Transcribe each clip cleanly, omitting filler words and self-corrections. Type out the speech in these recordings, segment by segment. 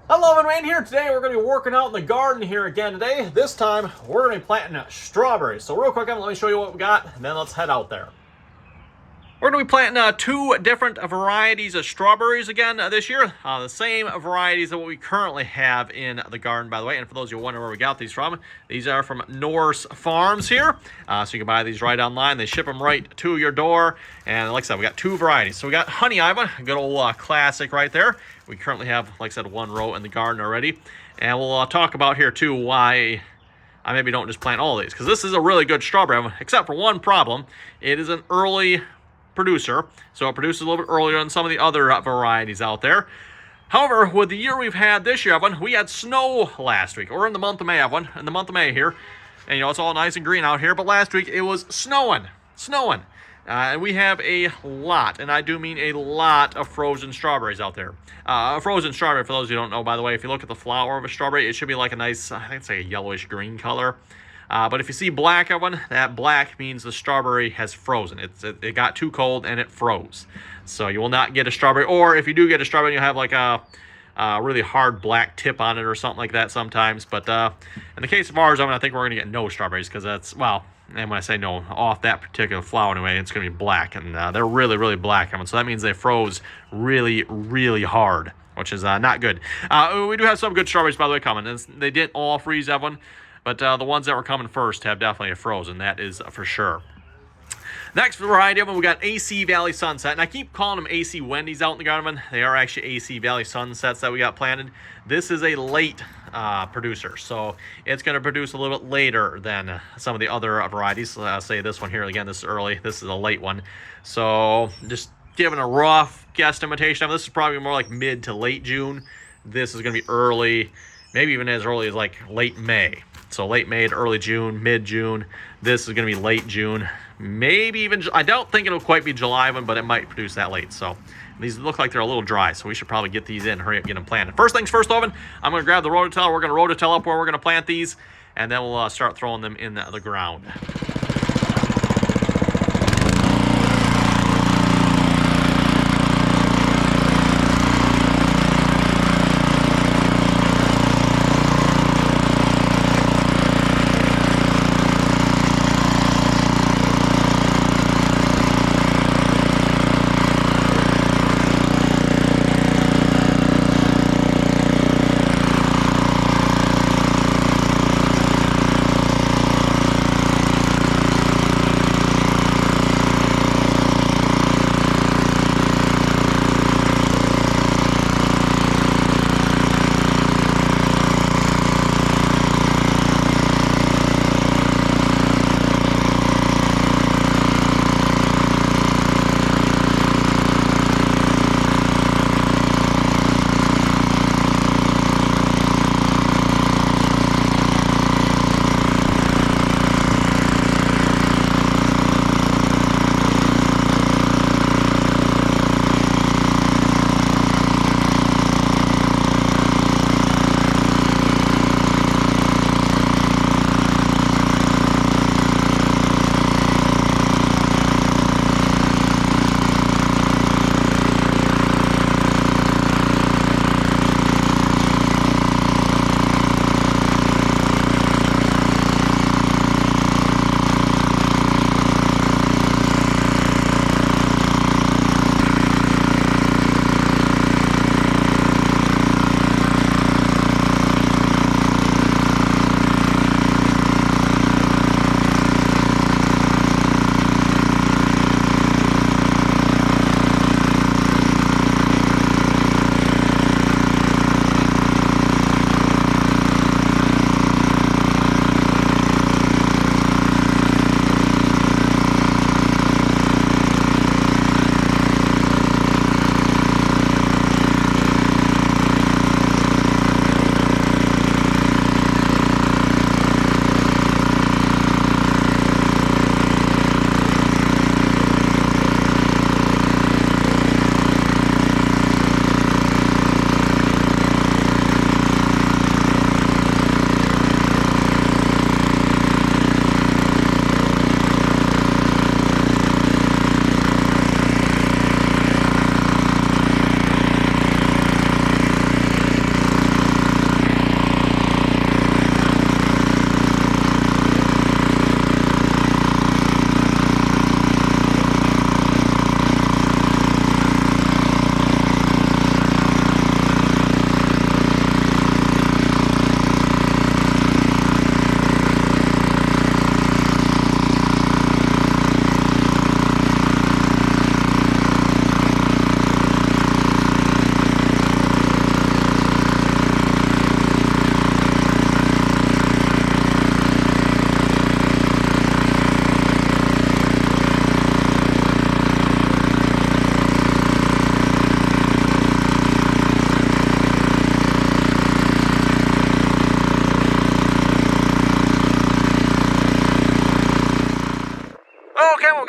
Hello, and Wayne here. Today we're going to be working out in the garden here again today. This time we're going to be planting strawberries. So real quick, let me show you what we got, and then let's head out there. We're going to be planting two different varieties of strawberries again this year. The same varieties that we currently have in the garden, by the way. And for those of you who wonder where we got these from, these are from Norse Farms here. So you can buy these right online. They ship them right to your door. And like I said, we got two varieties. So we got honeoye, a good old classic right there. We currently have, like I said, one row in the garden already. And we'll talk about here, too, why I maybe don't just plant all these. Because this is a really good strawberry, except for one problem. It is an early producer, so it produces a little bit earlier than some of the other varieties out there. However, with the year we've had this year, we had snow last week, or in the month of May, in the month of May here, and it's all nice and green out here, but last week it was snowing. And we have a lot, and I do mean a lot of frozen strawberries out there. A frozen strawberry, for those who don't know, by the way, if you look at the flower of a strawberry, it should be like a nice, I think it's like a yellowish green color. But if you see black of one, that black means the strawberry has frozen. It got too cold and it froze. So you will not get a strawberry. Or if you do get a strawberry, you'll have like a really hard black tip on it or something like that sometimes. But in the case of ours, I think we're going to get no strawberries because that's, well, and when I say no, off that particular flower anyway, it's going to be black. And they're really, really black. So that means they froze really, really hard, which is not good. We do have some good strawberries, by the way, coming. They didn't all freeze, Evan. But the ones that were coming first have definitely frozen. That is for sure. Next variety of them, we got AC Valley Sunset. And I keep calling them AC Wendy's out in the garden. They are actually AC Valley Sunsets that we got planted. This is a late producer. So it's going to produce a little bit later than some of the other varieties. I'll say this one here again. This is early. This is a late one. So just giving a rough guesstimation. This is probably more like mid to late June. This is going to be early, maybe even as early as like late May. So late May to early June, mid-June. This is going to be late June. Maybe even, I don't think it'll quite be July one, but it might produce that late. So these look like they're a little dry, so we should probably get these in, hurry up, get them planted. First things first, Oven, I'm going to grab the rototiller. We're going to rototill up where we're going to plant these, and then we'll start throwing them in the ground.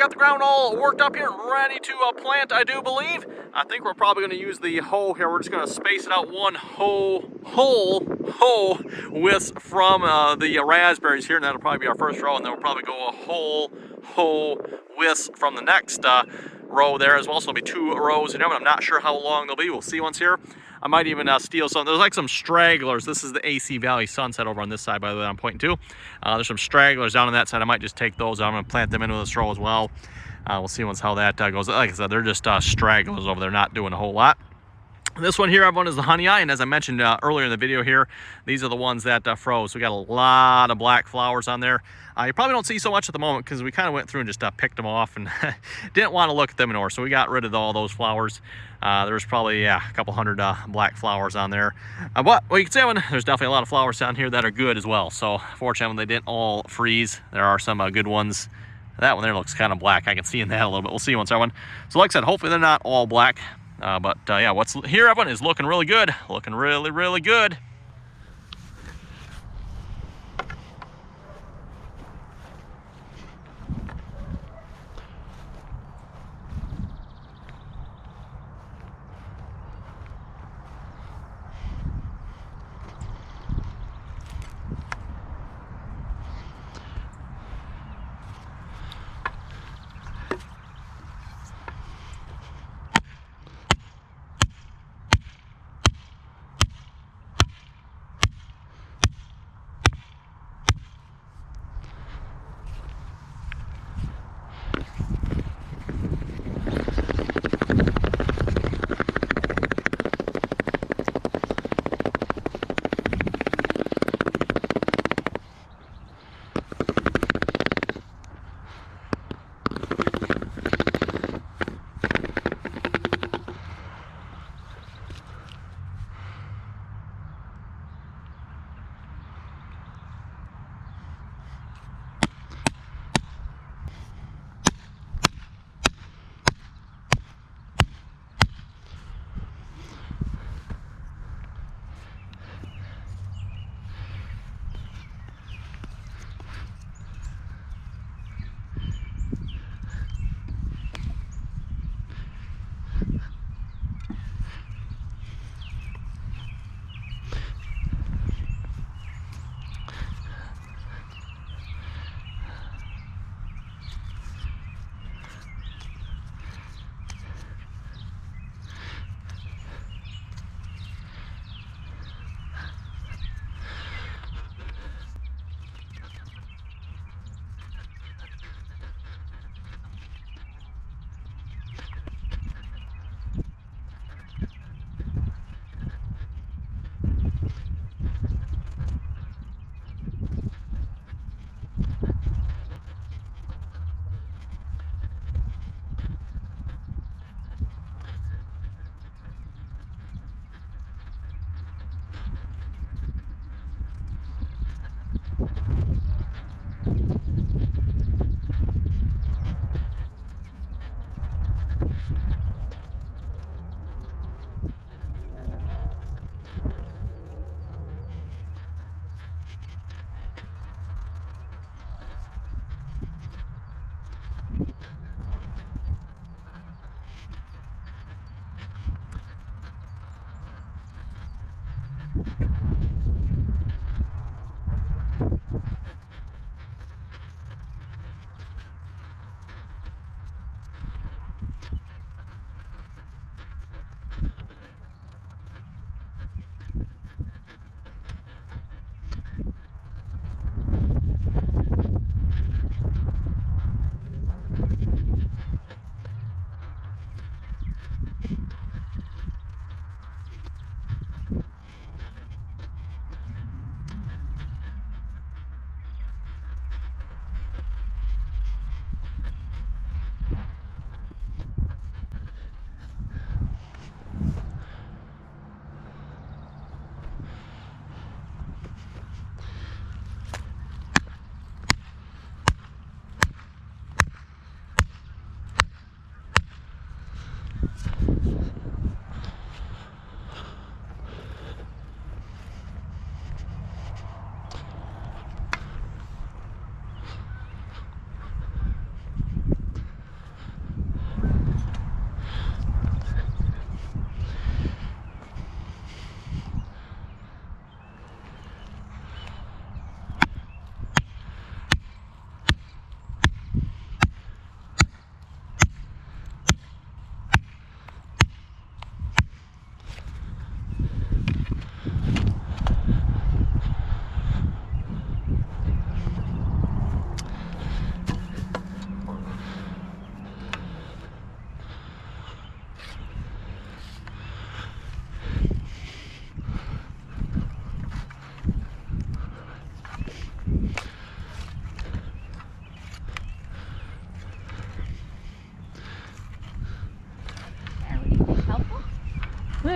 got the ground all worked up here and ready to plant, I do believe. I think we're probably going to use the hoe here. We're just going to space it out one hoe width from the raspberries here, and that'll probably be our first row, and then we'll probably go a hoe width from the next row there as well. So there'll be 2 rows in there, but I'm not sure how long they'll be. We'll see once here. I might even steal some. There's like some stragglers. This is the AC Valley Sunset over on this side, by the way, I'm pointing to. There's some stragglers down on that side. I might just take those. I'm going to plant them into this row as well. We'll see once how that goes. Like I said, they're just stragglers over there, not doing a whole lot. This one here, everyone, is the honeoye, and as I mentioned earlier in the video here, these are the ones that froze. We got a lot of black flowers on there. You probably don't see so much at the moment because we kind of went through and just picked them off and didn't want to look at them anymore, so we got rid of all those flowers. There's probably, a couple hundred black flowers on there. But well, you can see, there's definitely a lot of flowers down here that are good as well. So fortunately, they didn't all freeze. There are some good ones. That one there looks kind of black. I can see in that a little bit. We'll see once that one. So like I said, hopefully they're not all black. But yeah, what's here, everyone, is looking really good. Looking really, really good.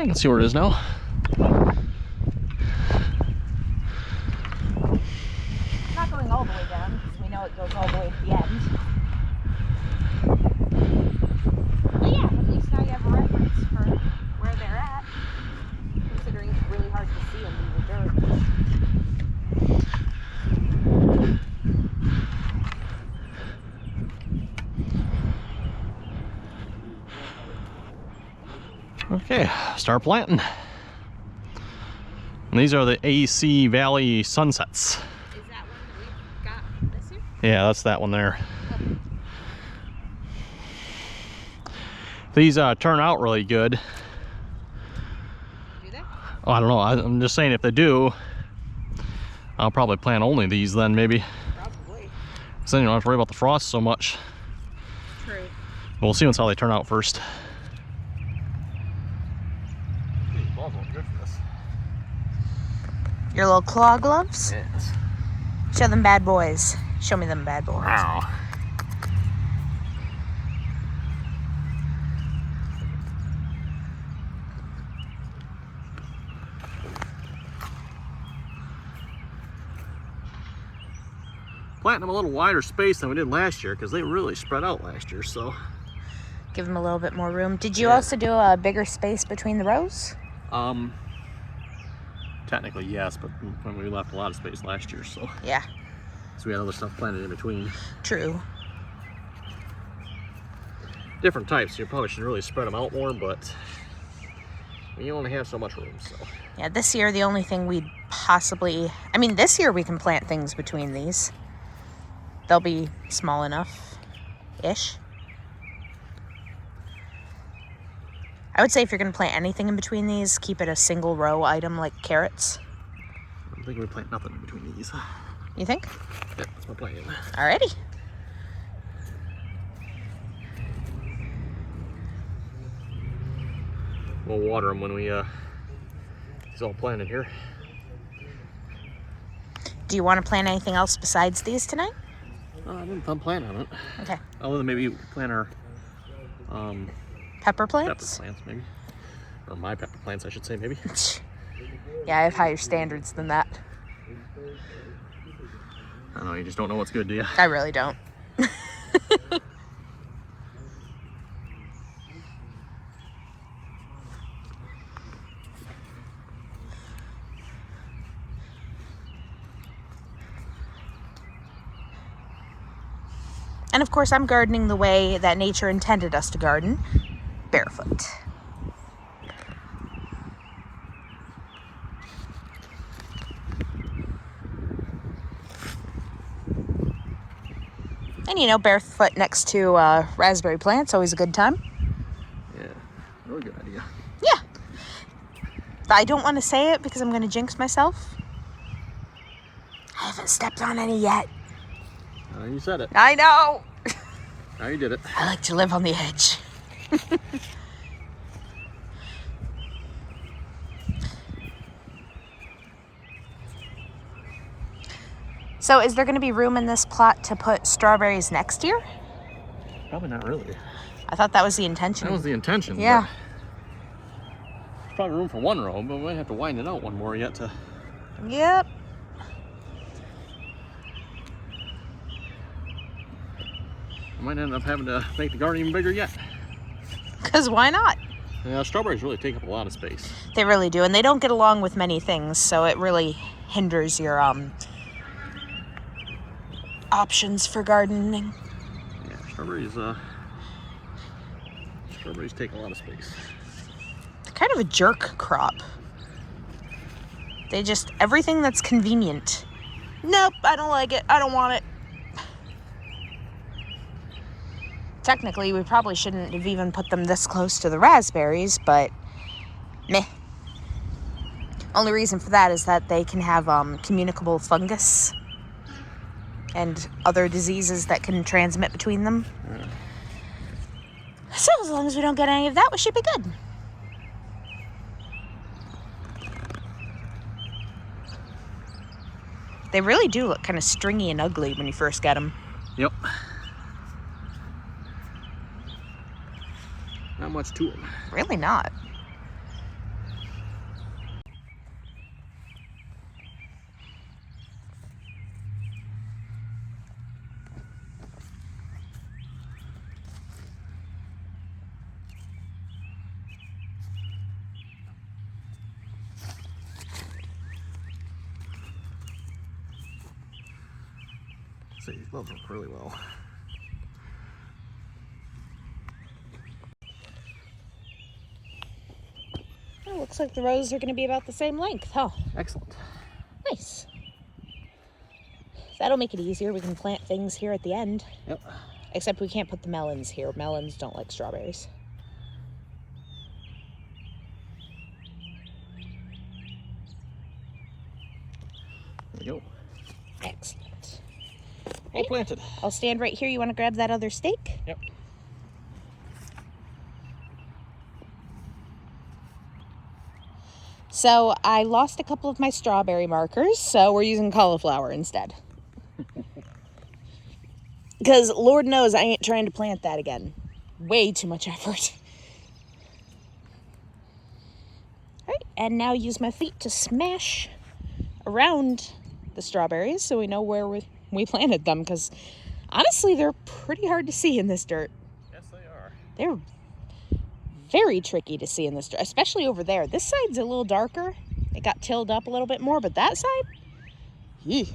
I can see where it is now. Not going all the way down because we know it goes all the way to the end. But yeah, at least now you have a reference for where they're at, considering it's really hard to see them in the dirt. Okay, start planting. And these are the AC Valley Sunsets. Is that one that we've got this year? Yeah, that's that one there. These turn out really good. Do they? Oh, I don't know. I'm just saying if they do, I'll probably plant only these then maybe. Probably. Because then you don't have to worry about the frost so much. True. But we'll see how they turn out first. Your little claw gloves? Yes. Show them bad boys. Show me them bad boys. Wow. Planting them a little wider space than we did last year because they really spread out last year, so. Give them a little bit more room. Did you also do a bigger space between the rows? Technically yes, but when we left a lot of space last year, so. Yeah. So we had other stuff planted in between. True. Different types, you probably should really spread them out more, but you only have so much room, so. Yeah, this year the only thing we'd possibly, I mean, this year we can plant things between these. They'll be small enough-ish. I would say if you're going to plant anything in between these, keep it a single row item like carrots. I think we plant nothing in between these. You think? Yep, that's my plan. Alrighty. We'll water them when we, it's all planted here. Do you want to plant anything else besides these tonight? I didn't plan on it. Okay. Other than maybe plant our, Pepper pepper plants? plants, maybe. Or my pepper plants, I should say, maybe. Yeah, I have higher standards than that. I don't know, you just don't know what's good, do you? I really don't. And of course, I'm gardening the way that nature intended us to garden, barefoot. And you know, barefoot next to raspberry plants, always a good time. Yeah, really good idea. Yeah. I don't want to say it because I'm going to jinx myself. I haven't stepped on any yet. You said it. I know. Now you did it. I like to live on the edge. So is there going to be room in this plot to put strawberries next year? Probably not really. I thought that was the intention. That was the intention. Yeah. There's probably room for one row, but we might have to widen it out one more yet to. Yep. I might end up having to make the garden even bigger yet. Because why not? Yeah, strawberries really take up a lot of space. They really do, and they don't get along with many things, so it really hinders your options for gardening. Yeah, strawberries take a lot of space. They're kind of a jerk crop. They just, everything that's convenient. Nope, I don't like it. I don't want it. Technically, we probably shouldn't have even put them this close to the raspberries, but meh. Only reason for that is that they can have communicable fungus and other diseases that can transmit between them. Yeah. So as long as we don't get any of that, we should be good. They really do look kind of stringy and ugly when you first get them. Yep. Not much to them. Really not. See, these gloves work really well. Oh, looks like the rows are going to be about the same length, huh? Excellent. Nice. That'll make it easier. We can plant things here at the end. Yep. Except we can't put the melons here. Melons don't like strawberries. There we go. Excellent. All planted. I'll stand right here. You want to grab that other stake? Yep. So I lost a couple of my strawberry markers, so we're using cauliflower instead. Because Lord knows I ain't trying to plant that again. Way too much effort. All right, and now use my feet to smash around the strawberries so we know where we planted them, because honestly, they're pretty hard to see in this dirt. Yes, they are. They're very tricky to see in this dirt, especially over there. This side's a little darker. It got tilled up a little bit more, but that side, yee.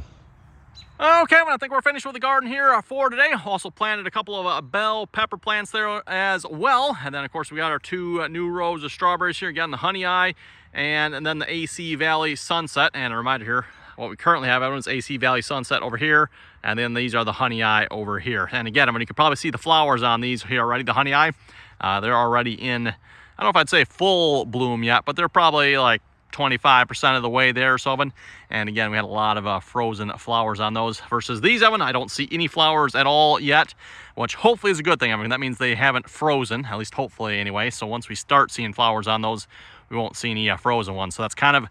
Okay, well, I think we're finished with the garden here for today. Also planted a couple of bell pepper plants there as well. And then, of course, we got our 2 new rows of strawberries here. Again, the honeoye and then the AC Valley Sunset. And a reminder here, what we currently have, everyone's AC Valley Sunset over here. And then these are the honeoye over here. And again, I mean, you can probably see the flowers on these here already, the honeoye. They're already in, I don't know if I'd say full bloom yet, but they're probably like 25% of the way there, so Evan. And again, we had a lot of frozen flowers on those versus these, Evan. I don't see any flowers at all yet, which hopefully is a good thing. I mean, that means they haven't frozen, at least hopefully anyway. So once we start seeing flowers on those, we won't see any frozen ones. So that's kind of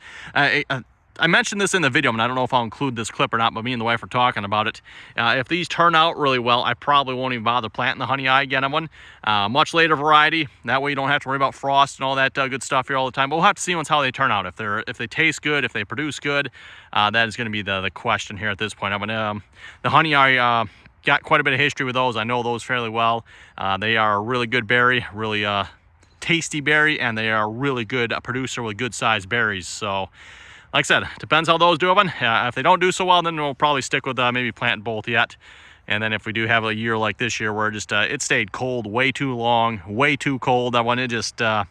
I mentioned this in the video, and I don't know if I'll include this clip or not, but me and the wife are talking about it. If these turn out really well, I probably won't even bother planting the honeoye again. I'm one much later variety. That way you don't have to worry about frost and all that good stuff here all the time. But we'll have to see once how they turn out. If they taste good, if they produce good, that is going to be the question here at this point. The honeoye got quite a bit of history with those. I know those fairly well. They are a really good berry, really tasty berry, and they are a really good producer with good sized berries. So like I said, depends how those do, Evan. If they don't do so well, then we'll probably stick with maybe planting both yet. And then if we do have a year like this year where just it stayed cold way too long, way too cold, that one, it just, yeah,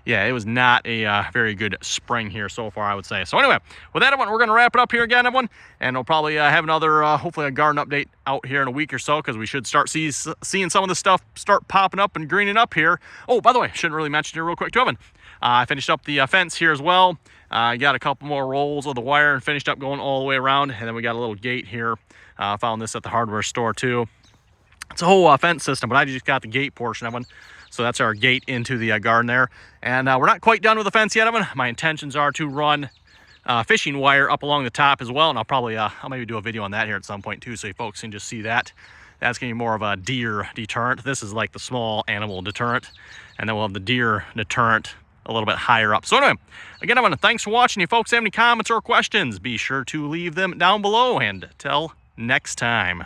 it was not a very good spring here so far, I would say. So anyway, with that, everyone, we're going to wrap it up here again, everyone. And we'll probably have another, hopefully a garden update out here in a week or so, because we should start seeing some of the stuff start popping up and greening up here. Oh, by the way, shouldn't really mention here real quick too, Evan. I finished up the fence here as well. I got a couple more rolls of the wire and finished up going all the way around. And then we got a little gate here. Found this at the hardware store too. It's a whole fence system, but I just got the gate portion of one. So that's our gate into the garden there. And we're not quite done with the fence yet, Evan. My intentions are to run fishing wire up along the top as well. And I'll probably, I'll maybe do a video on that here at some point too, so you folks can just see that. That's going to be more of a deer deterrent. This is like the small animal deterrent. And then we'll have the deer deterrent a little bit higher up. So anyway, again, I want to thanks for watching. If you folks have any comments or questions, be sure to leave them down below. And till next time.